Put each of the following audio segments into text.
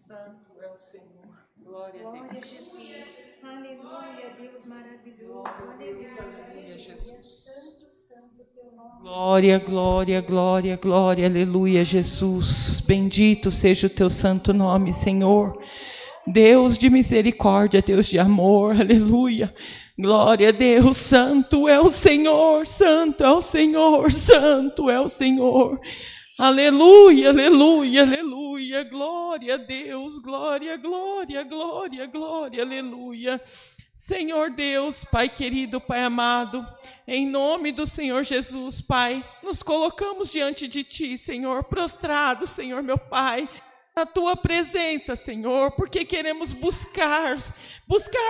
Santo é o Senhor. Glória a Glória a Deus. Jesus. Aleluia, Deus maravilhoso. Aleluia, Jesus. Santo, santo teu nome. Glória, glória, glória, glória. Aleluia, Jesus. Bendito seja o teu santo nome, Senhor. Deus de misericórdia, Deus de amor. Aleluia. Glória a Deus. Santo é o Senhor. Santo é o Senhor. Santo é o Senhor. Aleluia, aleluia, aleluia, glória a Deus, glória, glória, glória, glória, aleluia. Senhor Deus, Pai querido, Pai amado, em nome do Senhor Jesus, Pai, nos colocamos diante de Ti, Senhor, prostrados, Senhor meu Pai, na Tua presença, Senhor, porque queremos buscar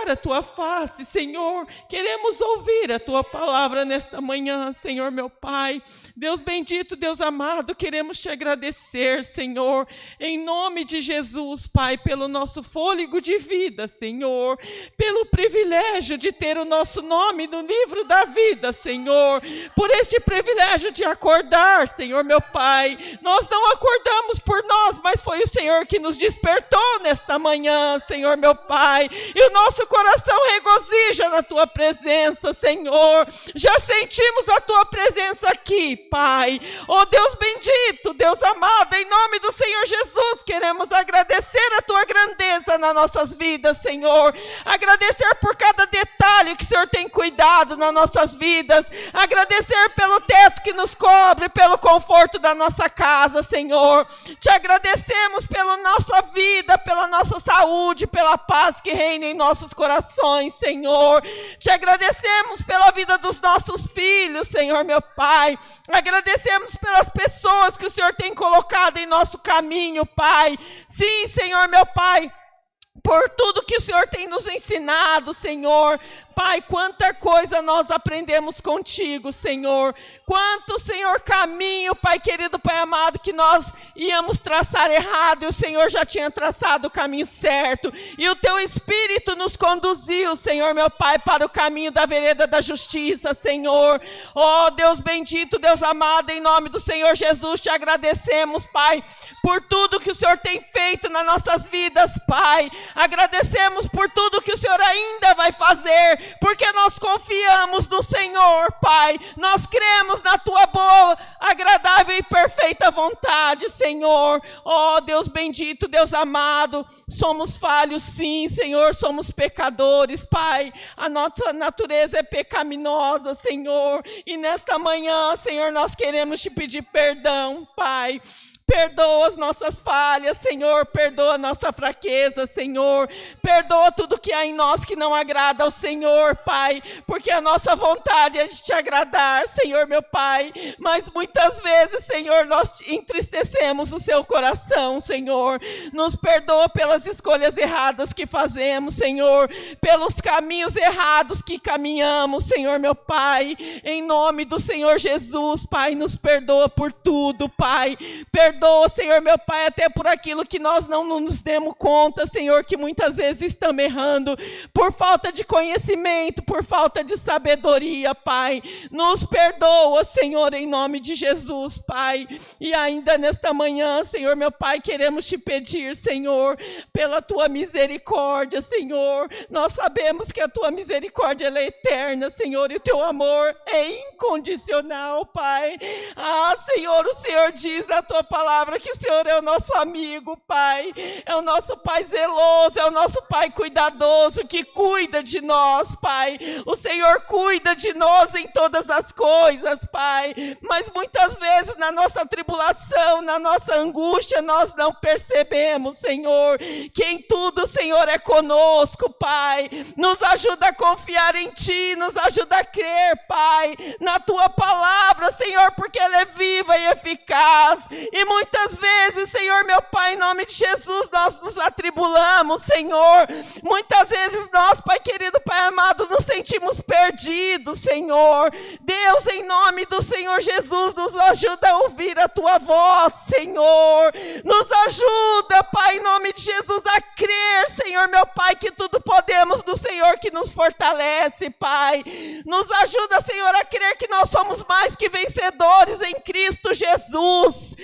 a Tua face, Senhor, queremos ouvir a Tua palavra nesta manhã, Senhor meu Pai. Deus bendito, Deus amado, queremos Te agradecer, Senhor, em nome de Jesus, Pai, pelo nosso fôlego de vida, Senhor, pelo privilégio de ter o nosso nome no livro da vida, Senhor, por este privilégio de acordar, Senhor meu Pai. Nós não acordamos por nós, mas foi o Senhor que nos despertou nesta manhã, Senhor meu Pai, e o nosso coração regozija na Tua presença, Senhor. Já sentimos a Tua presença aqui, Pai. Oh Deus bendito, Deus amado, em nome do Senhor Jesus, queremos agradecer a Tua grandeza nas nossas vidas, Senhor. Agradecer por cada detalhe que o Senhor tem cuidado nas nossas vidas. Agradecer pelo teto que nos cobre, pelo conforto da nossa casa, Senhor. Te agradecemos pela nossa vida, pela nossa saúde, pela paz que reina em nossos corações, Senhor. Te agradecemos pela vida dos nossos filhos, Senhor meu Pai. Agradecemos pelas pessoas que o Senhor tem colocado em nosso caminho, Pai. Sim, Senhor meu Pai, por tudo que o Senhor tem nos ensinado, Senhor. Pai, quanta coisa nós aprendemos contigo, Senhor. Quanto, Senhor, caminho, Pai querido, Pai amado, que nós íamos traçar errado e o Senhor já tinha traçado o caminho certo. E o Teu Espírito nos conduziu, Senhor, meu Pai, para o caminho da vereda da justiça, Senhor. Oh, Deus bendito, Deus amado, em nome do Senhor Jesus, Te agradecemos, Pai, por tudo que o Senhor tem feito nas nossas vidas, Pai. Agradecemos por tudo que o Senhor ainda vai fazer, porque nós confiamos no Senhor, Pai. Nós cremos na Tua boa, agradável e perfeita vontade, Senhor. Oh, Deus bendito, Deus amado, somos falhos sim, Senhor, somos pecadores, Pai. A nossa natureza é pecaminosa, Senhor, e nesta manhã, Senhor, nós queremos Te pedir perdão, Pai. Perdoa as nossas falhas, Senhor, perdoa a nossa fraqueza, Senhor, perdoa tudo que há em nós que não agrada ao Senhor, Pai, porque a nossa vontade é de Te agradar, Senhor, meu Pai, mas muitas vezes, Senhor, nós entristecemos o Seu coração, Senhor. Nos perdoa pelas escolhas erradas que fazemos, Senhor, pelos caminhos errados que caminhamos, Senhor, meu Pai, em nome do Senhor Jesus, Pai, nos perdoa por tudo, Pai. Perdoa, Senhor, meu Pai, até por aquilo que nós não nos demos conta, Senhor, que muitas vezes estamos errando, por falta de conhecimento, por falta de sabedoria, Pai. Nos perdoa, Senhor, em nome de Jesus, Pai. E ainda nesta manhã, Senhor, meu Pai, queremos Te pedir, Senhor, pela Tua misericórdia, Senhor. Nós sabemos que a Tua misericórdia ela é eterna, Senhor, e o Teu amor é incondicional, Pai. Ah, Senhor, o Senhor diz na Tua palavra que o Senhor é o nosso amigo, Pai, é o nosso Pai zeloso, é o nosso Pai cuidadoso, que cuida de nós, Pai. O Senhor cuida de nós em todas as coisas, Pai, mas muitas vezes na nossa tribulação, na nossa angústia, nós não percebemos, Senhor, que em tudo o Senhor é conosco, Pai. Nos ajuda a confiar em Ti, nos ajuda a crer, Pai, na Tua palavra, Senhor, porque ela é viva e eficaz. E muitas vezes, Senhor, meu Pai, em nome de Jesus, nós nos atribulamos, Senhor. Muitas vezes nós, Pai querido, Pai amado, nos sentimos perdidos, Senhor. Deus, em nome do Senhor Jesus, nos ajuda a ouvir a Tua voz, Senhor. Nos ajuda, Pai, em nome de Jesus, a crer, Senhor, meu Pai, que tudo podemos do Senhor que nos fortalece, Pai. Nos ajuda, Senhor, a crer que nós somos mais que vencedores em Cristo Jesus.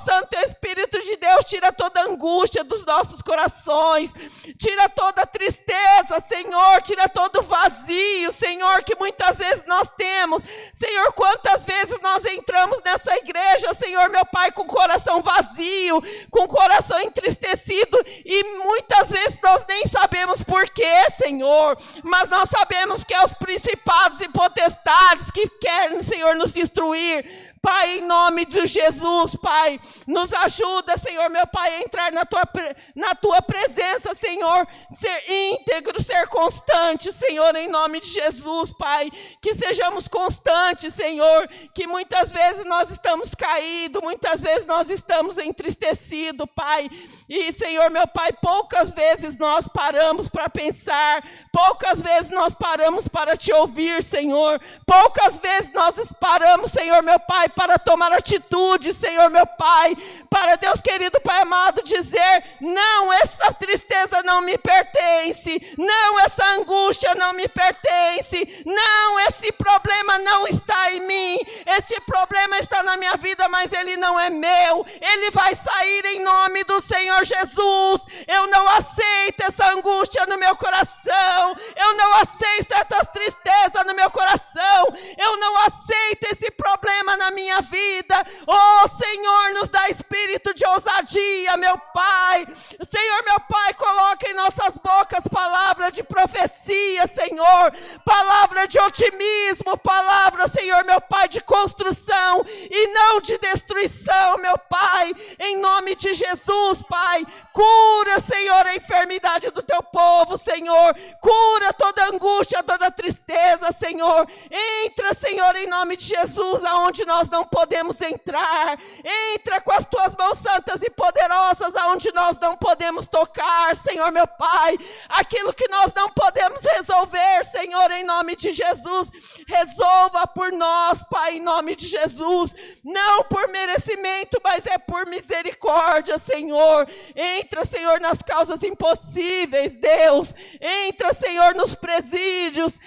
Santo Espírito de Deus, tira toda angústia dos nossos corações, tira toda tristeza, Senhor, tira todo vazio, Senhor, que muitas vezes nós temos. Senhor, quantas vezes nós entramos nessa igreja, Senhor, meu Pai, com o coração vazio, com o coração entristecido, e muitas vezes nós nem sabemos porquê, Senhor, mas nós sabemos que é os principados e potestades que querem, Senhor, nos destruir. Pai, em nome de Jesus, Pai, nos ajuda, Senhor, meu Pai, a entrar na tua presença, Senhor, ser íntegro, ser constante, Senhor, em nome de Jesus, Pai, que sejamos constantes, Senhor, que muitas vezes nós estamos caídos, muitas vezes nós estamos entristecidos, Pai, e, Senhor, meu Pai, poucas vezes nós paramos para pensar, poucas vezes nós paramos para te ouvir, Senhor, poucas vezes nós paramos, Senhor, meu Pai, para tomar atitude, Senhor, meu Pai, para, Deus querido, Pai amado, dizer, não, essa tristeza não me pertence, não, essa angústia não me pertence, não, esse problema não está em mim, este problema está na minha vida, mas ele não é meu, ele vai sair em nome do Senhor Jesus. Eu não aceito essa angústia no meu coração, eu não aceito essa tristeza no meu coração, eu não aceito esse problema na minha vida. Senhor, nos dá espírito de ousadia, meu Pai. Senhor, meu Pai, coloca em nossas bocas palavra de profecia, Senhor, palavra de otimismo, palavra, Senhor, meu Pai, de construção e não de destruição, meu Pai, em nome de Jesus, Pai. Cura, Senhor, a enfermidade do teu povo, Senhor, cura toda angústia, toda tristeza, Senhor. Entra, Senhor, em nome de Jesus, aonde nós não podemos entrar. Entra com as tuas mãos santas e poderosas aonde nós não podemos tocar, Senhor, meu Pai. Aquilo que nós não podemos resolver, Senhor, em nome de Jesus, resolva por nós, Pai, em nome de Jesus. Não por merecimento, mas é por misericórdia, Senhor. Entra, Senhor, nas causas impossíveis, Deus. Entra, Senhor, nos presídios.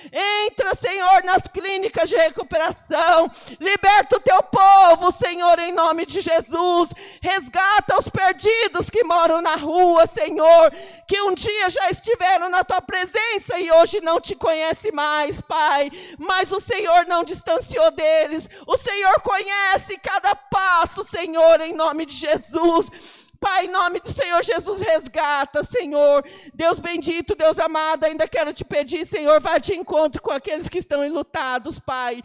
Entra, Senhor, nas clínicas de recuperação. Liberta o teu povo, Senhor, em nome de Jesus. Resgata os perdidos que moram na rua, Senhor, que um dia já estiveram na tua presença e hoje não te conhece mais, Pai, mas o Senhor não distanciou deles. O Senhor conhece cada passo, Senhor, em nome de Jesus. Pai, em nome do Senhor Jesus, resgata, Senhor. Deus bendito, Deus amado, ainda quero te pedir, Senhor, vá de encontro com aqueles que estão enlutados, Pai.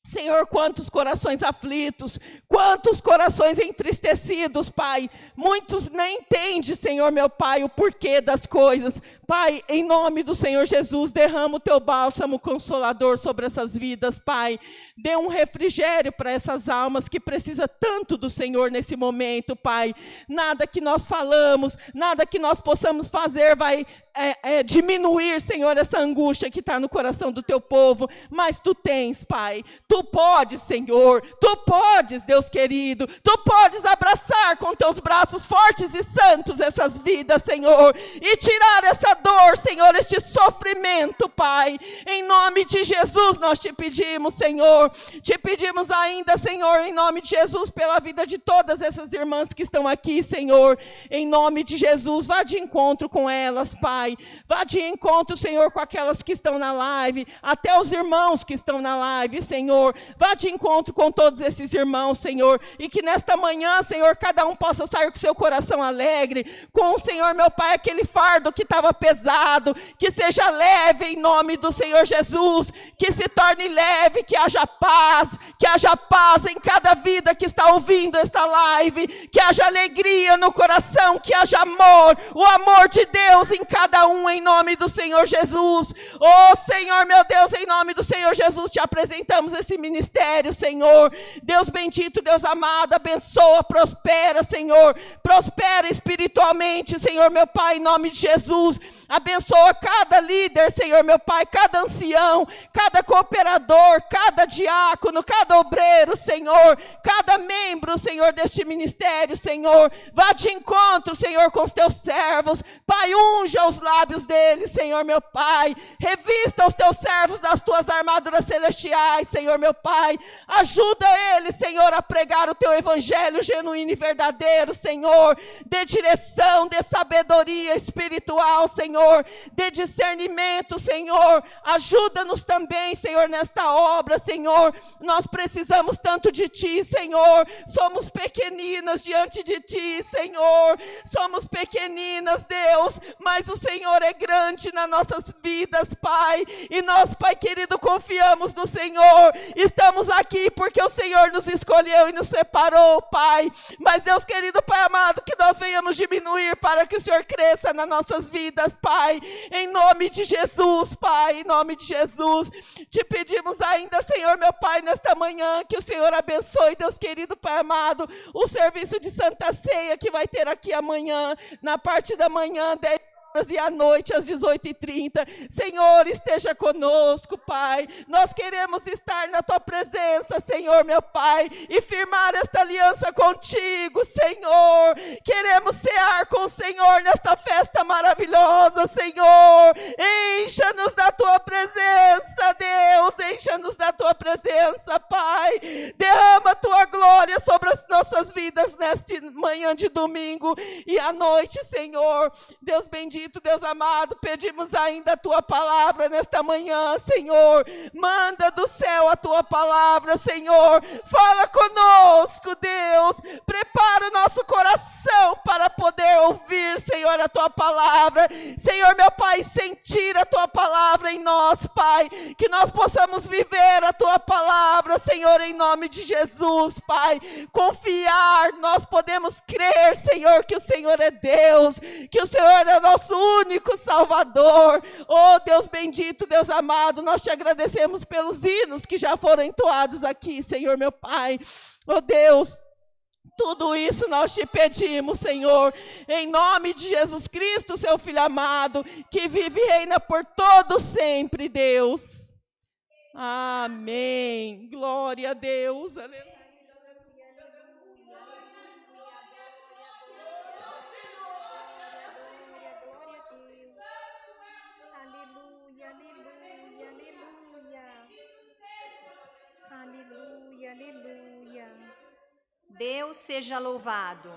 Senhor, quantos corações aflitos, quantos corações entristecidos, Pai. Muitos nem entendem, Senhor, meu Pai, o porquê das coisas. Pai, em nome do Senhor Jesus, derrama o teu bálsamo consolador sobre essas vidas, Pai. Dê um refrigério para essas almas que precisam tanto do Senhor nesse momento, Pai. Nada que nós falamos, nada que nós possamos fazer vai diminuir, Senhor, essa angústia que está no coração do teu povo. Mas tu tens, Pai. Tu podes, Senhor. Tu podes, Deus querido. Tu podes abraçar com teus braços fortes e santos essas vidas, Senhor. E tirar essa dor, Senhor, este sofrimento, Pai. Em nome de Jesus nós te pedimos, Senhor. Te pedimos ainda, Senhor, em nome de Jesus, pela vida de todas essas irmãs que estão aqui, Senhor. Em nome de Jesus, vá de encontro com elas, Pai. Vá de encontro, Senhor, com aquelas que estão na live, até os irmãos que estão na live, Senhor. Vá de encontro com todos esses irmãos, Senhor. E que nesta manhã, Senhor, cada um possa sair com seu coração alegre, com o Senhor, meu Pai, aquele fardo que estava pesado, que seja leve em nome do Senhor Jesus, que se torne leve, que haja paz em cada vida que está ouvindo esta live, que haja alegria no coração, que haja amor, o amor de Deus em cada um, em nome do Senhor Jesus. Senhor, meu Deus, em nome do Senhor Jesus, te apresentamos esse ministério, Senhor. Deus bendito, Deus amado, abençoa, prospera, Senhor, prospera espiritualmente, Senhor, meu Pai, em nome de Jesus. Abençoa cada líder, Senhor meu Pai, cada ancião, cada cooperador, cada diácono, cada obreiro, Senhor, cada membro, Senhor, deste ministério, Senhor. Vá de encontro, Senhor, com os teus servos. Pai, unja os lábios deles, Senhor meu Pai. Revista os teus servos das tuas armaduras celestiais, Senhor meu Pai. Ajuda eles, Senhor, a pregar o teu evangelho genuíno e verdadeiro, Senhor. Dê direção, dê sabedoria espiritual, Senhor. Dê discernimento, Senhor. Ajuda-nos também, Senhor, nesta obra, Senhor. Nós precisamos tanto de Ti, Senhor. Somos pequeninas diante de Ti, Senhor. Somos pequeninas, Deus, mas o Senhor é grande nas nossas vidas, Pai. E nós, Pai querido, confiamos no Senhor. Estamos aqui porque o Senhor nos escolheu e nos separou, Pai. Mas, Deus querido, Pai amado, que nós venhamos diminuir para que o Senhor cresça nas nossas vidas, Pai. Em nome de Jesus, Pai, em nome de Jesus. Te pedimos ainda, Senhor, meu Pai, nesta manhã, que o Senhor abençoe, Deus querido, Pai amado, o serviço de Santa Ceia que vai ter aqui amanhã, na parte da manhã, 10 horas e à noite, às 18h30. Senhor, esteja conosco, Pai. Nós queremos estar na Tua presença, Senhor, meu Pai, e firmar esta aliança contigo, Senhor. Queremos cear com o Senhor nesta festa maravilhosa, Senhor. Encha-nos da Tua presença, Deus. Encha-nos da Tua presença, Pai. Derrama a Tua glória sobre as nossas vidas nesta manhã de domingo e à noite, Senhor. Deus bendito, Deus amado, pedimos ainda a Tua palavra nesta manhã, Senhor. Manda do céu a Tua palavra, Senhor. Fala conosco, Deus. Prepara o nosso coração para poder ouvir, Senhor, a Tua palavra. Senhor, meu Pai, sentir a Tua palavra em nós, Pai. Que nós possamos viver a Tua palavra, Senhor, em nome de Jesus, Pai. Confiar, nós podemos crer, Senhor, que o Senhor é Deus, que o Senhor é nosso único Salvador. Oh, Deus bendito, Deus amado, nós te agradecemos pelos hinos que já foram entoados aqui, Senhor, meu Pai. Oh, Deus, tudo isso nós te pedimos, Senhor, em nome de Jesus Cristo, seu Filho amado, que vive e reina por todo sempre, Deus. Amém. Glória a Deus. Aleluia. Aleluia, aleluia. Deus seja louvado.